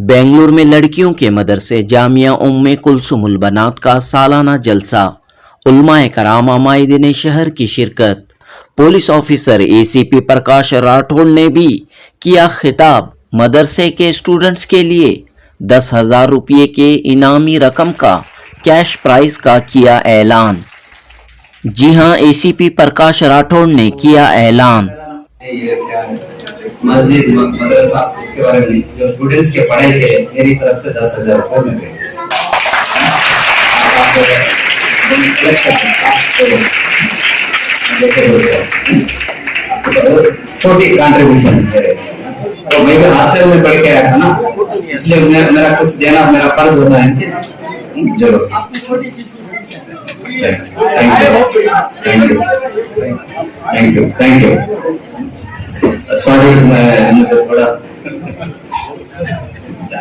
बेंगलुरु में लड़कियों के मदरसे जामिया उम्मे कुलसुमुल बनात का सालाना जलसा, उलमाए कराम अमायदीन शहर की शिरकत। पुलिस ऑफिसर एसीपी प्रकाश राठौड़ ने भी किया खिताब। मदरसे के स्टूडेंट्स के लिए 10,000 रुपये के इनामी रकम का कैश प्राइज का किया ऐलान। जी हां, एसीपी प्रकाश राठौड़ ने किया ऐलान। मस्जिद मदरसा इसके बारे में जो स्टूडेंट्स के पढ़ाई के मेरी तरफ से 10,000 रुपये में छोटी कंट्रीब्यूशन है। तो मैं भी हॉस्टल में पढ़ के आया था ना, इसलिए मेरा कुछ देना मेरा फर्ज होता है। जरूर, थैंक यू। सॉरी, मैं थोड़ा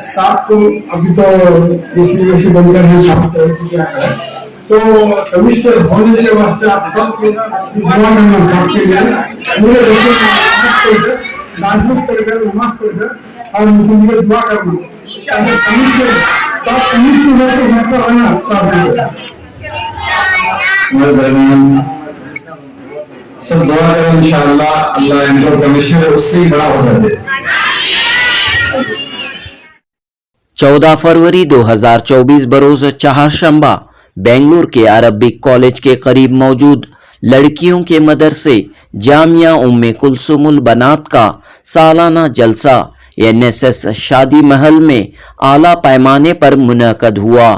साहब को अभी तो जैसे बनकर है साहब किया है, तो कमिश्नर होने के वास्ते आप सब दुआ करना साहब के लिए। पूरे बच्चों को नाज़ुक पढ़कर नमाज पढ़कर और उनके लिए दुआ करना। कमिश्नर साहब कमिश्नर होकर यहाँ पर आना साहब सब दुआ करें, इंशाअल्लाह अल्लाह इनको कमिश्नर उससे बड़ा होता दे। 14 फरवरी 2024 बरोज चाहरशंबा बेंगलुरु के अरबिक कॉलेज के करीब मौजूद लड़कियों के मदरसे जामिया उम्मे कुलसुमुल बनात का सालाना जलसा एनएसएस शादी महल में आला पैमाने पर मुनक़द हुआ।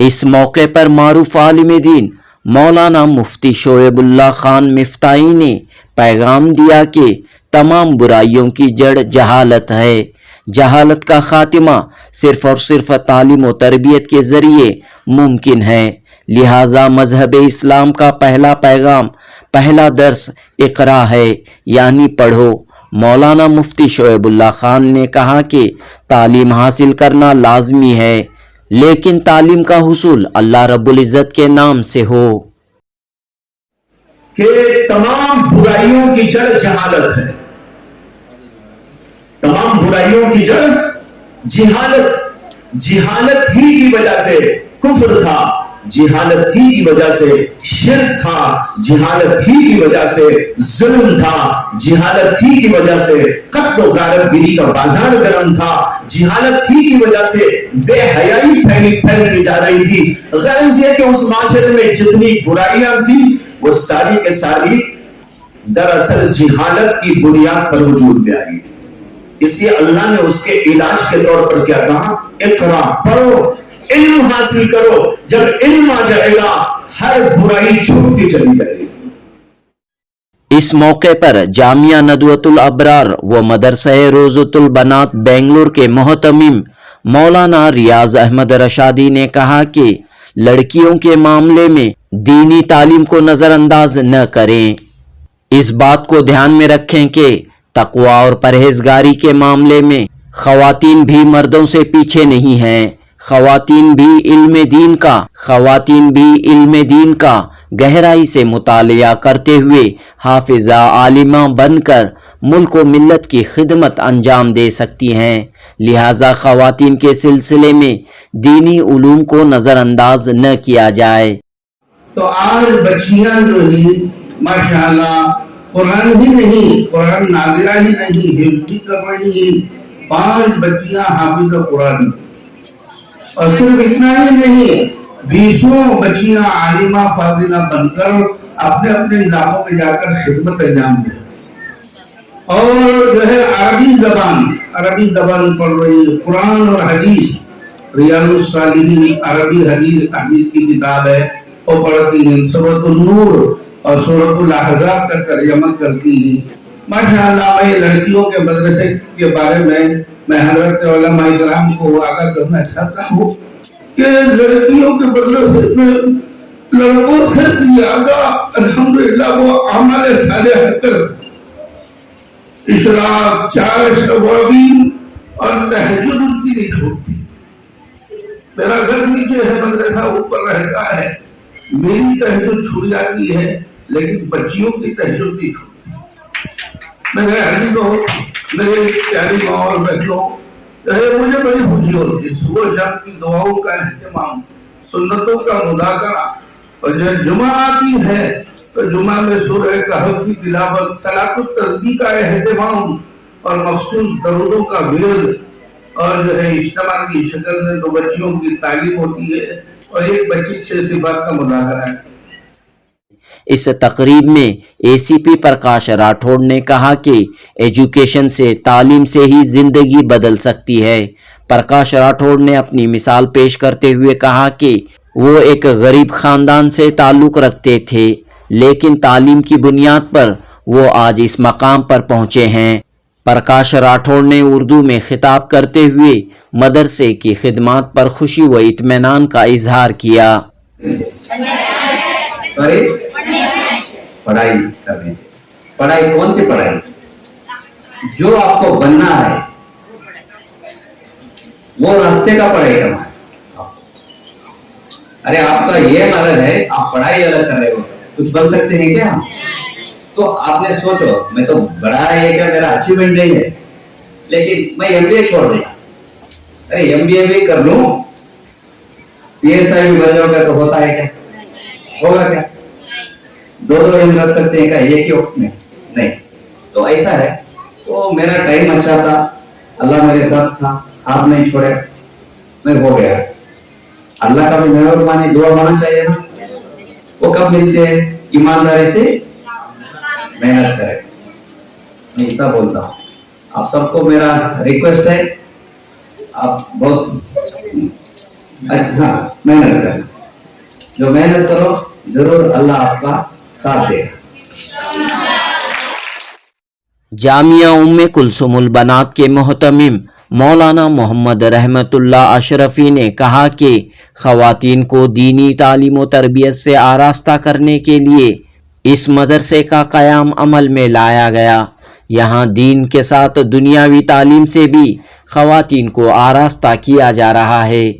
इस मौके पर मारूफ आलिम दीन मौलाना मुफ्ती शोएबुल्लाह खान मिफ्ताही ने पैगाम दिया कि तमाम बुराइयों की जड़ जहालत है। जहालत का खात्मा सिर्फ और सिर्फ तालीम और तरबियत के जरिए मुमकिन है। लिहाजा मजहब इस्लाम का पहला पैगाम, पहला दर्स इकरा है, यानी पढ़ो। मौलाना मुफ्ती शोएबुल्लाह खान ने कहा कि तालीम हासिल करना लाजमी है, लेकिन तालीम का हुसूल अल्लाह रब्बुल इज़्ज़त के नाम से हो। कि तमाम बुराइयों की जड़ जहालत है, तमाम बुराइयों की जड़ जिहालत ही की वजह से कुफ्र था, जिहालत ही की वजह से शिर्क था, जिहालत ही की वजह से जुल्म था, जिहालत ही की वजह से कत्ल और गारतगिरी का बाजार गर्म था, जिहालत ही की वजह से बेहयाई फैलती जा रही थी। गर्ज है कि उस माशरे में जितनी बुराइयां थी वो सारी के सारी दरअसल जिहालत की बुनियाद पर वजूद में आई थी। इसलिए अल्लाह ने उसके इलाज के तौर पर क्या कहा, इक़रा, पढ़ो, इल्म हासिल करो। जब इल्म आ जाएगा हर बुराई छूटती चली जाएगी। इस मौके पर जामिया नदवतुल अबरार व मदरसा रोज़तुल बनात बेंगलुरु के मोहतमिम मौलाना रियाज अहमद रशादी ने कहा कि लड़कियों के मामले में दीनी तालीम को नजरअंदाज न करें। इस बात को ध्यान में रखें कि तकवा और परहेजगारी के मामले में खवातीन भी मर्दों से पीछे नहीं हैं। खवातीन भी इल्म दीन का गहराई से मुतालिया करते हुए हाफिजा आलिमा बनकर मुल्क व मिल्लत की खिदमत अंजाम दे सकती हैं। लिहाजा खवातीन के सिलसिले में दीनी उलूम को नजरअंदाज न किया जाए। तो आज बच्चियां जो ही माशाअल्लाह कुरान ही नहीं, कुरान नाज़िरा ही नहीं, हिफ्ज़ भी कर रही है। 5 बच्चियां हाफिज़ कुरान, और सिर्फ इतना ही नहीं, 20 बच्चियां आलिमा फाजिला बनकर अपने अपने इलाकों में जाकर खिदमत अंजाम दे, और जो है अरबी जबान पढ़ रही है। कुरान और हदीस, रियाजुस सालिहीन अरबी हदीस की किताब है, वो पढ़ती है। सूरतुन नूर और सूरतुल अहज़ाब का तर्जुमा करती है। माशाअल्लाह, मैं लड़कियों के मदरसे के बारे में मैं हज़रत उलमा इकराम को आगाह करना चाहता हूँ कि लड़कियों के मदरसे में लड़कों से ज्यादा अल्हम्दुलिल्लाह वो अमल सालेह करते, इशराक, चाश, अवाबीन और तहज्जुद उनकी नहीं छूटती। मेरा घर नीचे है, मदरसा ऊपर रहता है, मेरी तहज्जुद छूट जाती है, लेकिन बच्चियों की तहज्जुद नहीं छूटती। मेरे अजीजों, मेरे प्यारी माँ और बहनों, جو ہے مجھے بڑی خوشی ہوتی ہے. صبح شام کی دعاؤں کا اہتمام، سنتوں کا مذاکرہ، اور جب جمعہ آتی ہے تو جمعہ میں سورہ کہف کی تلاوت، صلاۃ التسبیح کا اہتمام اور مخصوص درودوں کا ورد، اور جو ہے اجتماع کی شکل میں 2 بچیوں کی تعلیم ہوتی ہے اور ایک بچی 6 صفات کا مذاکرہ ہے. اس تقریب میں اے سی پی پرکاش راٹھوڑ نے کہا کہ ایجوکیشن سے، تعلیم سے ہی زندگی بدل سکتی ہے. پرکاش راٹھوڑ نے اپنی مثال پیش کرتے ہوئے کہا کہ وہ ایک غریب خاندان سے تعلق رکھتے تھے، لیکن تعلیم کی بنیاد پر وہ آج اس مقام پر پہنچے ہیں. پرکاش راٹھوڑ نے اردو میں خطاب کرتے ہوئے مدرسے کی خدمات پر خوشی و اطمینان کا اظہار کیا. پڑھائی کرنے سے، پڑھائی کون سی پڑھائی؟ جو آپ کو بننا ہے وہ راستے کا پڑھائی کرنا ہے. ارے آپ کا یہ الگ ہے، آپ پڑھائی الگ کر رہے ہو، کچھ بن سکتے ہیں کیا؟ تو آپ نے سوچو میں تو بڑا ہے کیا، میرا اچیومنٹ نہیں ہے، لیکن میں ایم بی اے چھوڑ دیا. ارے ایم بی اے بھی کر لوں، پی ایس آئی بھی بن جاؤ گا تو ہوتا ہے کیا؟ ہوگا کیا؟ 2 علم رکھ سکتے ہیں کیا ایک ہی وقت میں؟ نہیں. تو ایسا ہے. تو میرا ٹائم اچھا تھا، اللہ میرے ساتھ تھا، ہاتھ نہیں چھوڑے، میں ہو گیا. اللہ کا بھی مہربانی، دعا ہونا چاہیے نا. وہ کب ملتے ہیں؟ ایمانداری سے محنت کرے. میں اتنا بولتا ہوں. آپ سب کو میرا ریکویسٹ ہے، آپ بہت ہاں محنت کریں. جو محنت کرو ضرور اللہ آپ کا ساتھ دے گا. جامعہ ام کلثوم البنات کے محتمم مولانا محمد رحمت اللہ اشرفی نے کہا کہ خواتین کو دینی تعلیم و تربیت سے آراستہ کرنے کے لیے اس مدرسے کا قیام عمل میں لایا گیا. یہاں دین کے ساتھ دنیاوی تعلیم سے بھی خواتین کو آراستہ کیا جا رہا ہے.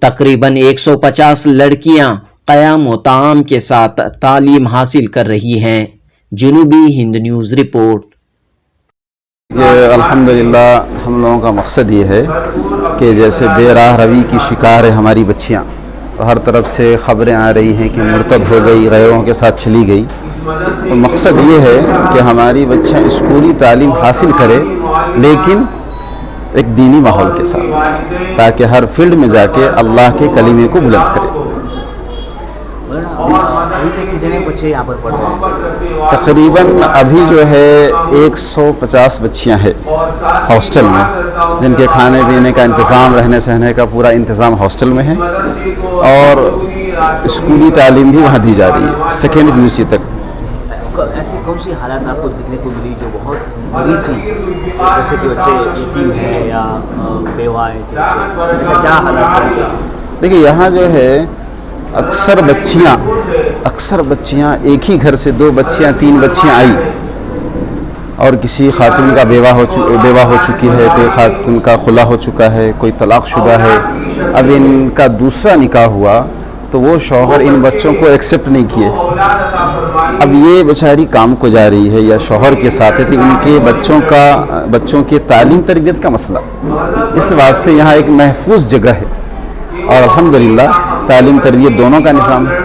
تقریباً 150 لڑکیاں قیام و تعام کے ساتھ تعلیم حاصل کر رہی ہیں. جنوبی ہند نیوز رپورٹ. الحمدللہ ہم لوگوں کا مقصد یہ ہے کہ جیسے بے راہ روی کی شکار ہے ہماری بچیاں، ہر طرف سے خبریں آ رہی ہیں کہ مرتد ہو گئی، غیروں کے ساتھ چلی گئی، تو مقصد یہ ہے کہ ہماری بچیاں اسکولی تعلیم حاصل کرے لیکن ایک دینی ماحول کے ساتھ، تاکہ ہر فیلڈ میں جا کے اللہ کے کلمے کو بلند کرے. تقریباً ابھی جو ہے 150 بچیاں ہیں ہاسٹل میں، جن کے کھانے پینے کا انتظام، رہنے سہنے کا پورا انتظام ہاسٹل میں ہے، اور اسکولی تعلیم بھی وہاں دی جا رہی ہے 2nd PUC تک. ایسی کون سی حالات آپ کو دیکھنے کو ملی جو بہت بری تھی، جیسے کہ بچے یتیم ہیں یا بیوہ ہیں، ایسا کیا حالات ہیں؟ دیکھیے یہاں جو ہے اکثر بچیاں ایک ہی گھر سے 2 بچیاں 3 بچیاں آئی، اور کسی خاتون کا بیوہ ہو چکی ہے، کوئی خاتون کا خلا ہو چکا ہے، کوئی طلاق شدہ ہے. اب ان کا دوسرا نکاح ہوا تو وہ شوہر ان بچوں کو ایکسیپٹ نہیں کیے. اب یہ بیچاری کام کو جا رہی ہے یا شوہر کے ساتھ ہے، تو ان کے بچوں کے تعلیم تربیت کا مسئلہ، اس واسطے یہاں ایک محفوظ جگہ ہے، اور الحمدللہ تعلیم تربیت دونوں کا نظام ہے.